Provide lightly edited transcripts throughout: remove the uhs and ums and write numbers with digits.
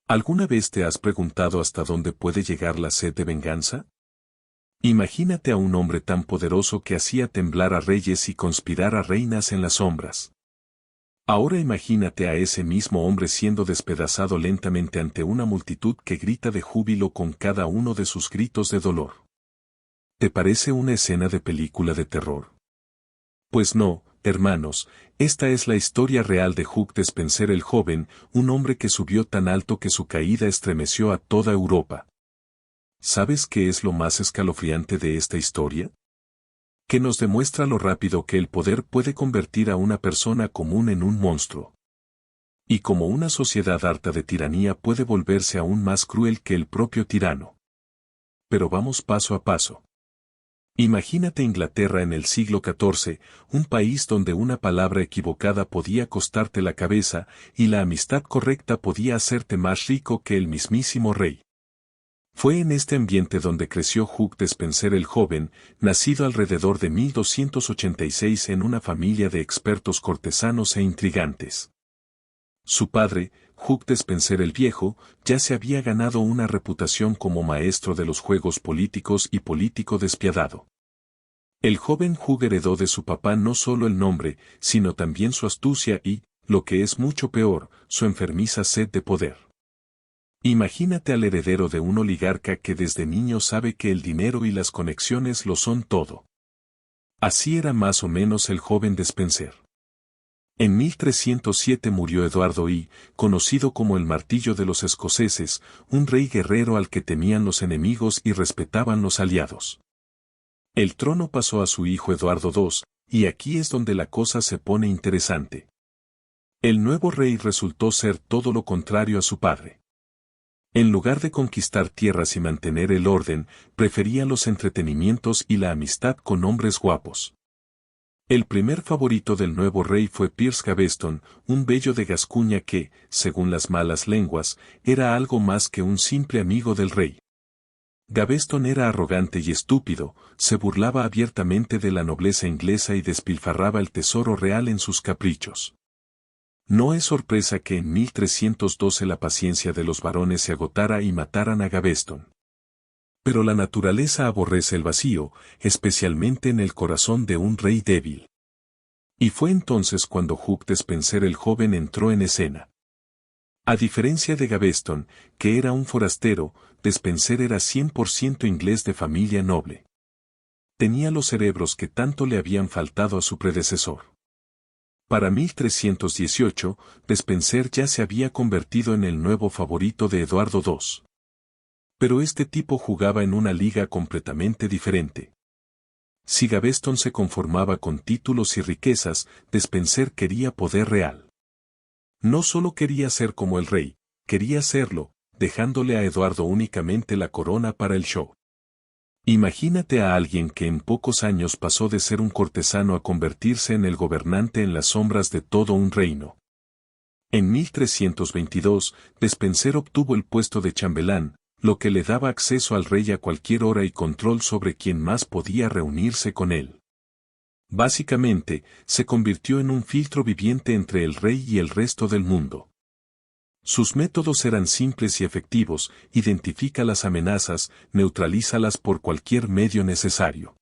¿Alguna vez te has preguntado hasta dónde puede llegar la sed de venganza? Imagínate a un hombre tan poderoso que hacía temblar a reyes y conspirar a reinas en las sombras. Ahora imagínate a ese mismo hombre siendo despedazado lentamente ante una multitud que grita de júbilo con cada uno de sus gritos de dolor. ¿Te parece una escena de película de terror? Pues no, hermanos, esta es la historia real de Hugh Despenser el joven, un hombre que subió tan alto que su caída estremeció a toda Europa. ¿Sabes qué es lo más escalofriante de esta historia? Que nos demuestra lo rápido que el poder puede convertir a una persona común en un monstruo. Y como una sociedad harta de tiranía puede volverse aún más cruel que el propio tirano. Pero vamos paso a paso. Imagínate Inglaterra en el siglo XIV, un país donde una palabra equivocada podía costarte la cabeza y la amistad correcta podía hacerte más rico que el mismísimo rey. Fue en este ambiente donde creció Hugh Despenser el joven, nacido alrededor de 1286 en una familia de expertos cortesanos e intrigantes. Su padre, Hugh Despenser el Viejo, ya se había ganado una reputación como maestro de los juegos políticos y político despiadado. El joven Hugh heredó de su papá no solo el nombre, sino también su astucia y, lo que es mucho peor, su enfermiza sed de poder. Imagínate al heredero de un oligarca que desde niño sabe que el dinero y las conexiones lo son todo. Así era más o menos el joven Despenser. En 1307 murió Eduardo I, conocido como el martillo de los escoceses, un rey guerrero al que temían los enemigos y respetaban los aliados. El trono pasó a su hijo Eduardo II, y aquí es donde la cosa se pone interesante. El nuevo rey resultó ser todo lo contrario a su padre. En lugar de conquistar tierras y mantener el orden, prefería los entretenimientos y la amistad con hombres guapos. El primer favorito del nuevo rey fue Piers Gaveston, un bello de Gascuña que, según las malas lenguas, era algo más que un simple amigo del rey. Gaveston era arrogante y estúpido, se burlaba abiertamente de la nobleza inglesa y despilfarraba el tesoro real en sus caprichos. No es sorpresa que en 1312 la paciencia de los varones se agotara y mataran a Gaveston. Pero la naturaleza aborrece el vacío, especialmente en el corazón de un rey débil. Y fue entonces cuando Hugh Despenser el joven entró en escena. A diferencia de Gaveston, que era un forastero, Despenser era 100% inglés de familia noble. Tenía los cerebros que tanto le habían faltado a su predecesor. Para 1318, Despenser ya se había convertido en el nuevo favorito de Eduardo II. Pero este tipo jugaba en una liga completamente diferente. Si Gaveston se conformaba con títulos y riquezas, Despenser quería poder real. No solo quería ser como el rey, quería serlo, dejándole a Eduardo únicamente la corona para el show. Imagínate a alguien que en pocos años pasó de ser un cortesano a convertirse en el gobernante en las sombras de todo un reino. En 1322, Despenser obtuvo el puesto de chambelán, lo que le daba acceso al rey a cualquier hora y control sobre quién más podía reunirse con él. Básicamente, se convirtió en un filtro viviente entre el rey y el resto del mundo. Sus métodos eran simples y efectivos: identifica las amenazas, neutralízalas por cualquier medio necesario.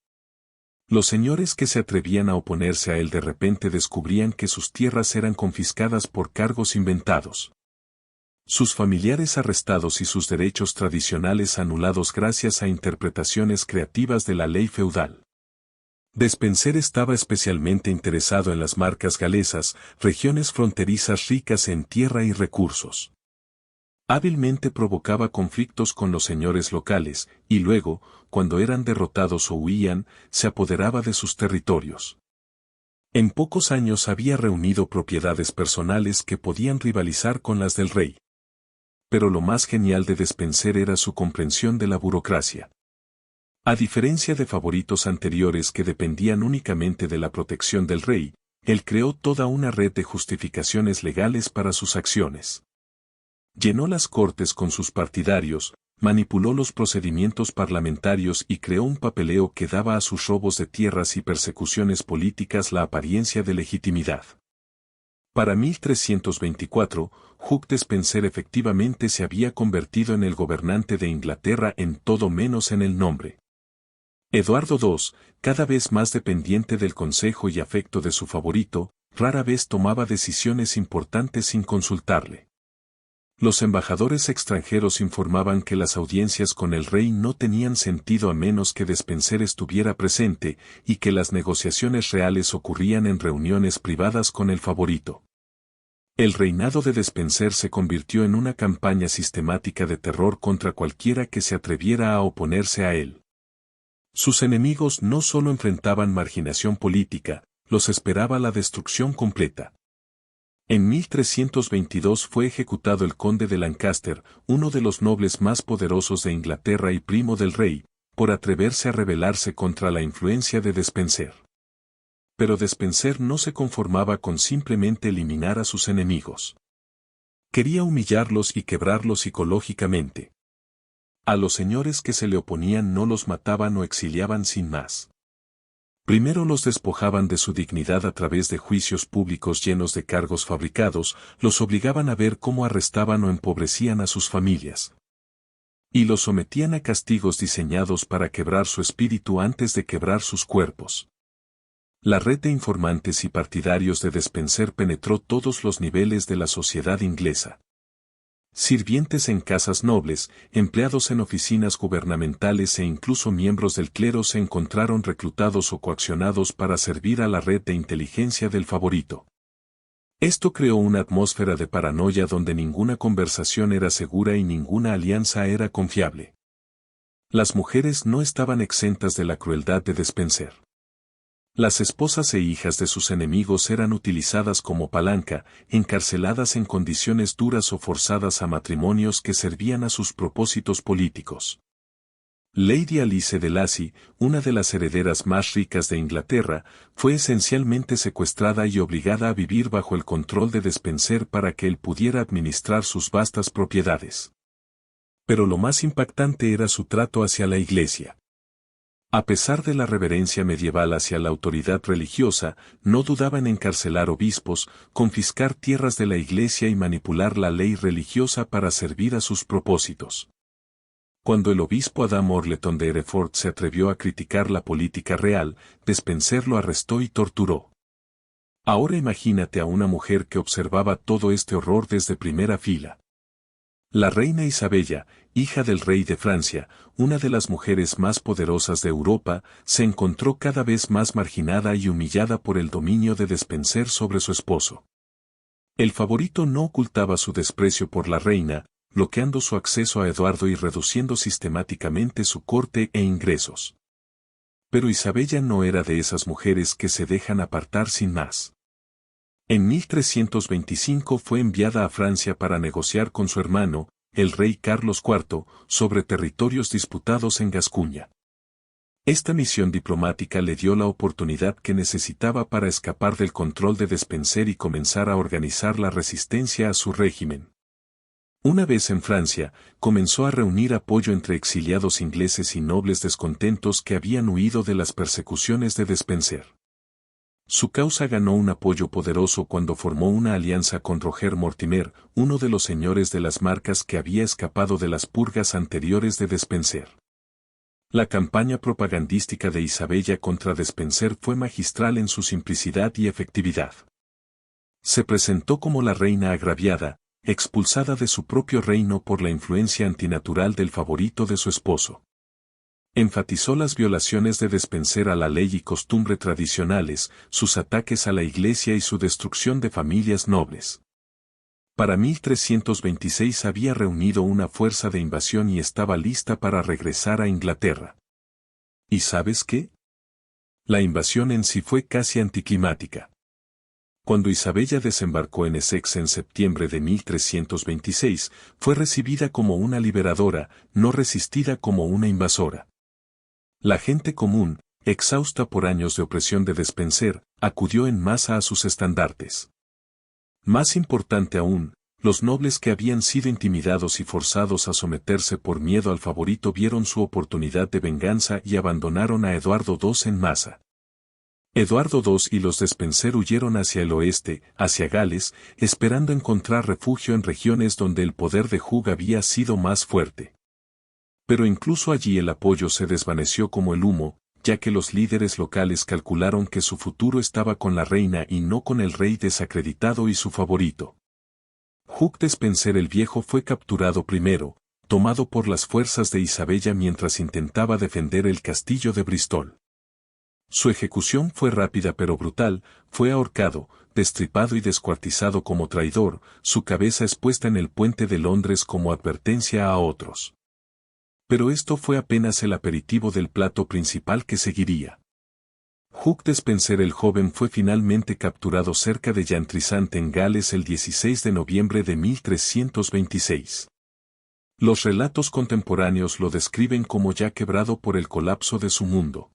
Los señores que se atrevían a oponerse a él de repente descubrían que sus tierras eran confiscadas por cargos inventados. Sus familiares arrestados y sus derechos tradicionales anulados gracias a interpretaciones creativas de la ley feudal. Despenser estaba especialmente interesado en las marcas galesas, regiones fronterizas ricas en tierra y recursos. Hábilmente provocaba conflictos con los señores locales, y luego, cuando eran derrotados o huían, se apoderaba de sus territorios. En pocos años había reunido propiedades personales que podían rivalizar con las del rey. Pero lo más genial de Despenser era su comprensión de la burocracia. A diferencia de favoritos anteriores que dependían únicamente de la protección del rey, él creó toda una red de justificaciones legales para sus acciones. Llenó las cortes con sus partidarios, manipuló los procedimientos parlamentarios y creó un papeleo que daba a sus robos de tierras y persecuciones políticas la apariencia de legitimidad. Para 1324, Hugh Despenser efectivamente se había convertido en el gobernante de Inglaterra en todo menos en el nombre. Eduardo II, cada vez más dependiente del consejo y afecto de su favorito, rara vez tomaba decisiones importantes sin consultarle. Los embajadores extranjeros informaban que las audiencias con el rey no tenían sentido a menos que Despenser estuviera presente y que las negociaciones reales ocurrían en reuniones privadas con el favorito. El reinado de Despenser se convirtió en una campaña sistemática de terror contra cualquiera que se atreviera a oponerse a él. Sus enemigos no solo enfrentaban marginación política, los esperaba la destrucción completa. En 1322 fue ejecutado el conde de Lancaster, uno de los nobles más poderosos de Inglaterra y primo del rey, por atreverse a rebelarse contra la influencia de Despenser. Pero Despenser no se conformaba con simplemente eliminar a sus enemigos. Quería humillarlos y quebrarlos psicológicamente. A los señores que se le oponían no los mataban o exiliaban sin más. Primero los despojaban de su dignidad a través de juicios públicos llenos de cargos fabricados, los obligaban a ver cómo arrestaban o empobrecían a sus familias. Y los sometían a castigos diseñados para quebrar su espíritu antes de quebrar sus cuerpos. La red de informantes y partidarios de Despenser penetró todos los niveles de la sociedad inglesa. Sirvientes en casas nobles, empleados en oficinas gubernamentales e incluso miembros del clero se encontraron reclutados o coaccionados para servir a la red de inteligencia del favorito. Esto creó una atmósfera de paranoia donde ninguna conversación era segura y ninguna alianza era confiable. Las mujeres no estaban exentas de la crueldad de Despenser. Las esposas e hijas de sus enemigos eran utilizadas como palanca, encarceladas en condiciones duras o forzadas a matrimonios que servían a sus propósitos políticos. Lady Alice de Lacy, una de las herederas más ricas de Inglaterra, fue esencialmente secuestrada y obligada a vivir bajo el control de Despenser para que él pudiera administrar sus vastas propiedades. Pero lo más impactante era su trato hacia la Iglesia. A pesar de la reverencia medieval hacia la autoridad religiosa, no dudaba en encarcelar obispos, confiscar tierras de la Iglesia y manipular la ley religiosa para servir a sus propósitos. Cuando el obispo Adam Orleton de Hereford se atrevió a criticar la política real, Despenser lo arrestó y torturó. Ahora imagínate a una mujer que observaba todo este horror desde primera fila. La reina Isabella, hija del rey de Francia, una de las mujeres más poderosas de Europa, se encontró cada vez más marginada y humillada por el dominio de Despenser sobre su esposo. El favorito no ocultaba su desprecio por la reina, bloqueando su acceso a Eduardo y reduciendo sistemáticamente su corte e ingresos. Pero Isabella no era de esas mujeres que se dejan apartar sin más. En 1325 fue enviada a Francia para negociar con su hermano, el rey Carlos IV, sobre territorios disputados en Gascuña. Esta misión diplomática le dio la oportunidad que necesitaba para escapar del control de Despenser y comenzar a organizar la resistencia a su régimen. Una vez en Francia, comenzó a reunir apoyo entre exiliados ingleses y nobles descontentos que habían huido de las persecuciones de Despenser. Su causa ganó un apoyo poderoso cuando formó una alianza con Roger Mortimer, uno de los señores de las Marcas que había escapado de las purgas anteriores de Despenser. La campaña propagandística de Isabella contra Despenser fue magistral en su simplicidad y efectividad. Se presentó como la reina agraviada, expulsada de su propio reino por la influencia antinatural del favorito de su esposo. Enfatizó las violaciones de Despenser a la ley y costumbre tradicionales, sus ataques a la Iglesia y su destrucción de familias nobles. Para 1326 había reunido una fuerza de invasión y estaba lista para regresar a Inglaterra. ¿Y sabes qué? La invasión en sí fue casi anticlimática. Cuando Isabella desembarcó en Essex en septiembre de 1326, fue recibida como una liberadora, no resistida como una invasora. La gente común, exhausta por años de opresión de Despenser, acudió en masa a sus estandartes. Más importante aún, los nobles que habían sido intimidados y forzados a someterse por miedo al favorito vieron su oportunidad de venganza y abandonaron a Eduardo II en masa. Eduardo II y los Despenser huyeron hacia el oeste, hacia Gales, esperando encontrar refugio en regiones donde el poder de Hugh había sido más fuerte. Pero incluso allí el apoyo se desvaneció como el humo, ya que los líderes locales calcularon que su futuro estaba con la reina y no con el rey desacreditado y su favorito. Hugh Despenser el Viejo fue capturado primero, tomado por las fuerzas de Isabella mientras intentaba defender el castillo de Bristol. Su ejecución fue rápida pero brutal, fue ahorcado, destripado y descuartizado como traidor, su cabeza expuesta en el puente de Londres como advertencia a otros. Pero esto fue apenas el aperitivo del plato principal que seguiría. Hugh Despenser el Joven fue finalmente capturado cerca de Llantrisant en Gales el 16 de noviembre de 1326. Los relatos contemporáneos lo describen como ya quebrado por el colapso de su mundo.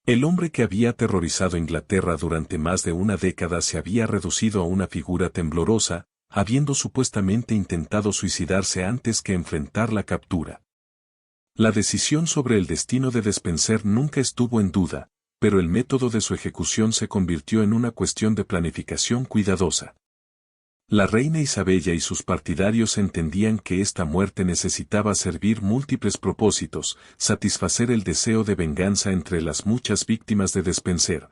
El hombre que había aterrorizado Inglaterra durante más de una década se había reducido a una figura temblorosa, habiendo supuestamente intentado suicidarse antes que enfrentar la captura. La decisión sobre el destino de Despenser nunca estuvo en duda, pero el método de su ejecución se convirtió en una cuestión de planificación cuidadosa. La reina Isabella y sus partidarios entendían que esta muerte necesitaba servir múltiples propósitos, satisfacer el deseo de venganza entre las muchas víctimas de Despenser,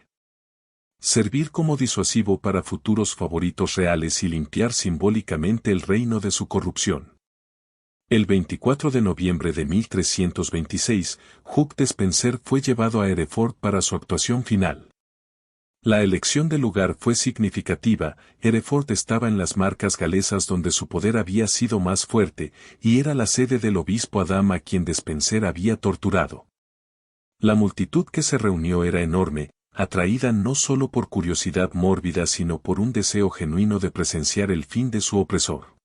servir como disuasivo para futuros favoritos reales y limpiar simbólicamente el reino de su corrupción. El 24 de noviembre de 1326, Hugh Despenser fue llevado a Hereford para su actuación final. La elección del lugar fue significativa, Hereford estaba en las marcas galesas donde su poder había sido más fuerte, y era la sede del obispo Adam a quien Despenser había torturado. La multitud que se reunió era enorme, atraída no solo por curiosidad mórbida sino por un deseo genuino de presenciar el fin de su opresor.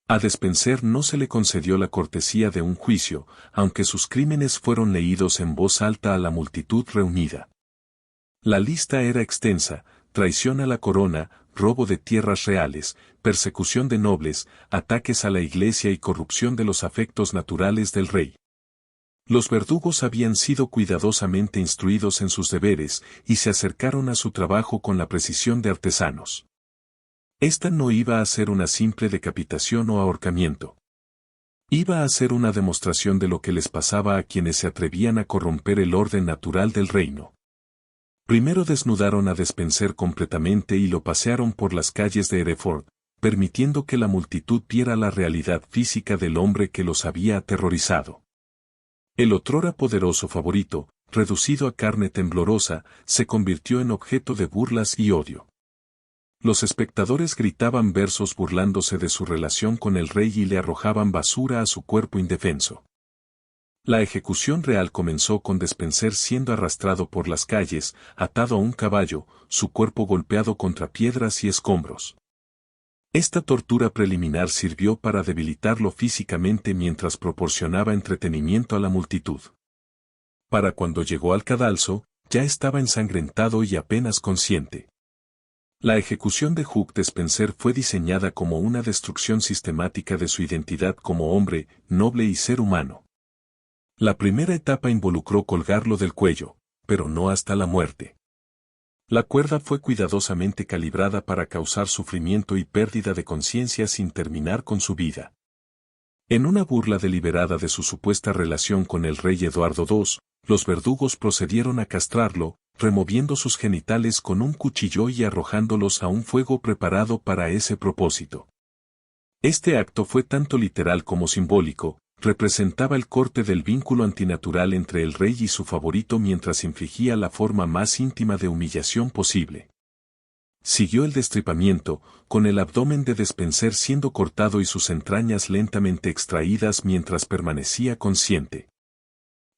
A Despenser no se le concedió la cortesía de un juicio, aunque sus crímenes fueron leídos en voz alta a la multitud reunida. La lista era extensa: traición a la corona, robo de tierras reales, persecución de nobles, ataques a la iglesia y corrupción de los afectos naturales del rey. Los verdugos habían sido cuidadosamente instruidos en sus deberes y se acercaron a su trabajo con la precisión de artesanos. Esta no iba a ser una simple decapitación o ahorcamiento. Iba a ser una demostración de lo que les pasaba a quienes se atrevían a corromper el orden natural del reino. Primero desnudaron a Despenser completamente y lo pasearon por las calles de Hereford, permitiendo que la multitud viera la realidad física del hombre que los había aterrorizado. El otrora poderoso favorito, reducido a carne temblorosa, se convirtió en objeto de burlas y odio. Los espectadores gritaban versos burlándose de su relación con el rey y le arrojaban basura a su cuerpo indefenso. La ejecución real comenzó con Despenser siendo arrastrado por las calles, atado a un caballo, su cuerpo golpeado contra piedras y escombros. Esta tortura preliminar sirvió para debilitarlo físicamente mientras proporcionaba entretenimiento a la multitud. Para cuando llegó al cadalso, ya estaba ensangrentado y apenas consciente. La ejecución de Hugh Despenser fue diseñada como una destrucción sistemática de su identidad como hombre, noble y ser humano. La primera etapa involucró colgarlo del cuello, pero no hasta la muerte. La cuerda fue cuidadosamente calibrada para causar sufrimiento y pérdida de conciencia sin terminar con su vida. En una burla deliberada de su supuesta relación con el rey Eduardo II, los verdugos procedieron a castrarlo, removiendo sus genitales con un cuchillo y arrojándolos a un fuego preparado para ese propósito. Este acto fue tanto literal como simbólico. Representaba el corte del vínculo antinatural entre el rey y su favorito mientras infligía la forma más íntima de humillación posible. Siguió el destripamiento, con el abdomen de Despenser siendo cortado y sus entrañas lentamente extraídas mientras permanecía consciente.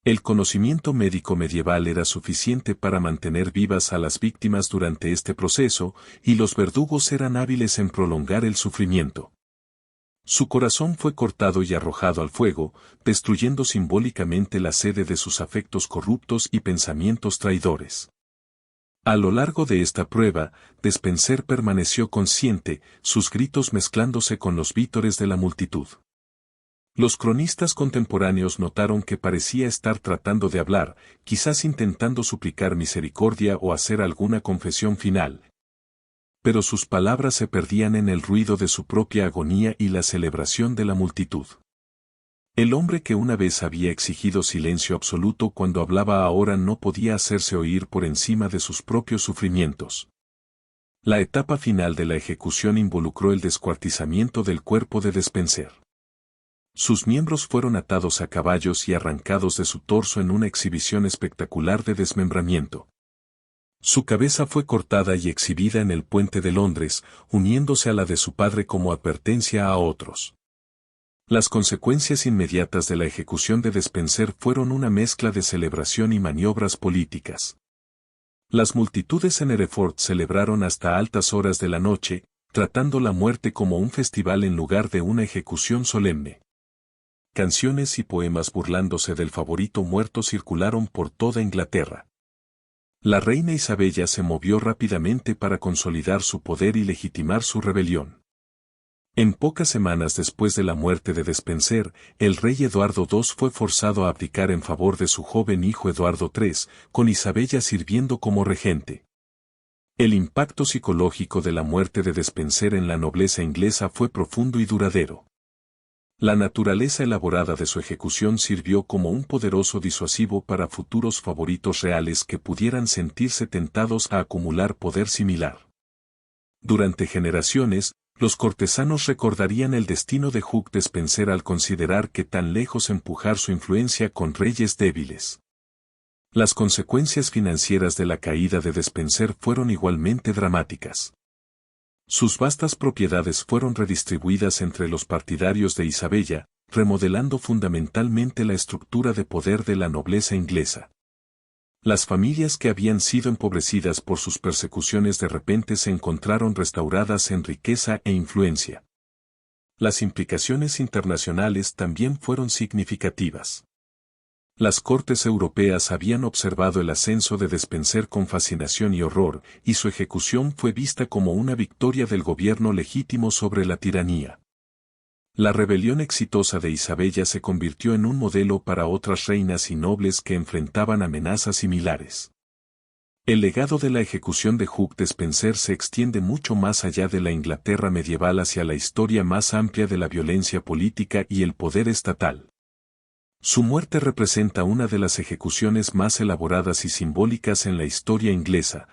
El conocimiento médico medieval era suficiente para mantener vivas a las víctimas durante este proceso, y los verdugos eran hábiles en prolongar el sufrimiento. Su corazón fue cortado y arrojado al fuego, destruyendo simbólicamente la sede de sus afectos corruptos y pensamientos traidores. A lo largo de esta prueba, Despenser permaneció consciente, sus gritos mezclándose con los vítores de la multitud. Los cronistas contemporáneos notaron que parecía estar tratando de hablar, quizás intentando suplicar misericordia o hacer alguna confesión final. Pero sus palabras se perdían en el ruido de su propia agonía y la celebración de la multitud. El hombre que una vez había exigido silencio absoluto cuando hablaba ahora no podía hacerse oír por encima de sus propios sufrimientos. La etapa final de la ejecución involucró el descuartizamiento del cuerpo de Despenser. Sus miembros fueron atados a caballos y arrancados de su torso en una exhibición espectacular de desmembramiento. Su cabeza fue cortada y exhibida en el puente de Londres, uniéndose a la de su padre como advertencia a otros. Las consecuencias inmediatas de la ejecución de Despenser fueron una mezcla de celebración y maniobras políticas. Las multitudes en Hereford celebraron hasta altas horas de la noche, tratando la muerte como un festival en lugar de una ejecución solemne. Canciones y poemas burlándose del favorito muerto circularon por toda Inglaterra. La reina Isabella se movió rápidamente para consolidar su poder y legitimar su rebelión. En pocas semanas después de la muerte de Despenser, el rey Eduardo II fue forzado a abdicar en favor de su joven hijo Eduardo III, con Isabella sirviendo como regente. El impacto psicológico de la muerte de Despenser en la nobleza inglesa fue profundo y duradero. La naturaleza elaborada de su ejecución sirvió como un poderoso disuasivo para futuros favoritos reales que pudieran sentirse tentados a acumular poder similar. Durante generaciones, los cortesanos recordarían el destino de Hugh Despenser al considerar que tan lejos empujar su influencia con reyes débiles. Las consecuencias financieras de la caída de Despenser fueron igualmente dramáticas. Sus vastas propiedades fueron redistribuidas entre los partidarios de Isabella, remodelando fundamentalmente la estructura de poder de la nobleza inglesa. Las familias que habían sido empobrecidas por sus persecuciones de repente se encontraron restauradas en riqueza e influencia. Las implicaciones internacionales también fueron significativas. Las cortes europeas habían observado el ascenso de Despenser con fascinación y horror, y su ejecución fue vista como una victoria del gobierno legítimo sobre la tiranía. La rebelión exitosa de Isabella se convirtió en un modelo para otras reinas y nobles que enfrentaban amenazas similares. El legado de la ejecución de Hugh Despenser se extiende mucho más allá de la Inglaterra medieval hacia la historia más amplia de la violencia política y el poder estatal. Su muerte representa una de las ejecuciones más elaboradas y simbólicas en la historia inglesa,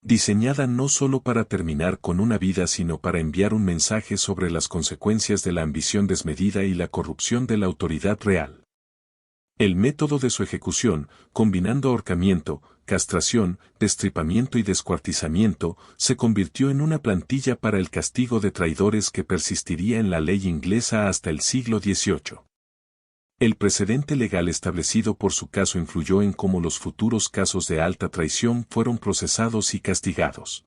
diseñada no solo para terminar con una vida sino para enviar un mensaje sobre las consecuencias de la ambición desmedida y la corrupción de la autoridad real. El método de su ejecución, combinando ahorcamiento, castración, destripamiento y descuartizamiento, se convirtió en una plantilla para el castigo de traidores que persistiría en la ley inglesa hasta el siglo XVIII. El precedente legal establecido por su caso influyó en cómo los futuros casos de alta traición fueron procesados y castigados.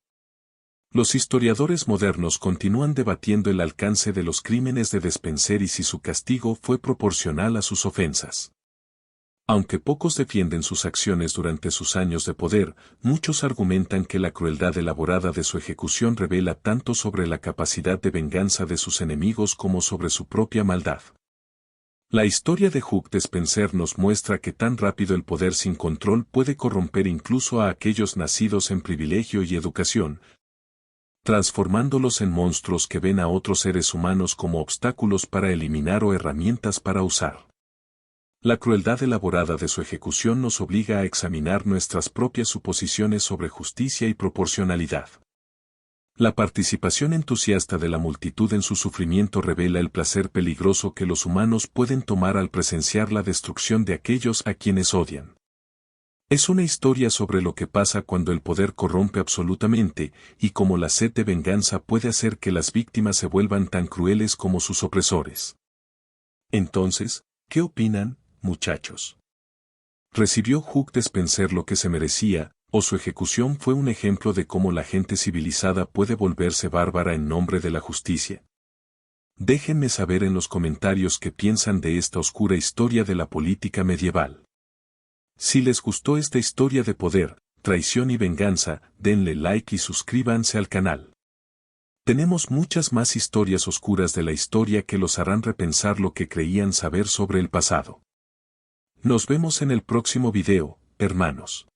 Los historiadores modernos continúan debatiendo el alcance de los crímenes de Despenser y si su castigo fue proporcional a sus ofensas. Aunque pocos defienden sus acciones durante sus años de poder, muchos argumentan que la crueldad elaborada de su ejecución revela tanto sobre la capacidad de venganza de sus enemigos como sobre su propia maldad. La historia de Hugh Despenser nos muestra que tan rápido el poder sin control puede corromper incluso a aquellos nacidos en privilegio y educación, transformándolos en monstruos que ven a otros seres humanos como obstáculos para eliminar o herramientas para usar. La crueldad elaborada de su ejecución nos obliga a examinar nuestras propias suposiciones sobre justicia y proporcionalidad. La participación entusiasta de la multitud en su sufrimiento revela el placer peligroso que los humanos pueden tomar al presenciar la destrucción de aquellos a quienes odian. Es una historia sobre lo que pasa cuando el poder corrompe absolutamente, y cómo la sed de venganza puede hacer que las víctimas se vuelvan tan crueles como sus opresores. Entonces, ¿qué opinan, muchachos? ¿Recibió Hugh Despenser lo que se merecía, o su ejecución fue un ejemplo de cómo la gente civilizada puede volverse bárbara en nombre de la justicia? Déjenme saber en los comentarios qué piensan de esta oscura historia de la política medieval. Si les gustó esta historia de poder, traición y venganza, denle like y suscríbanse al canal. Tenemos muchas más historias oscuras de la historia que los harán repensar lo que creían saber sobre el pasado. Nos vemos en el próximo video, hermanos.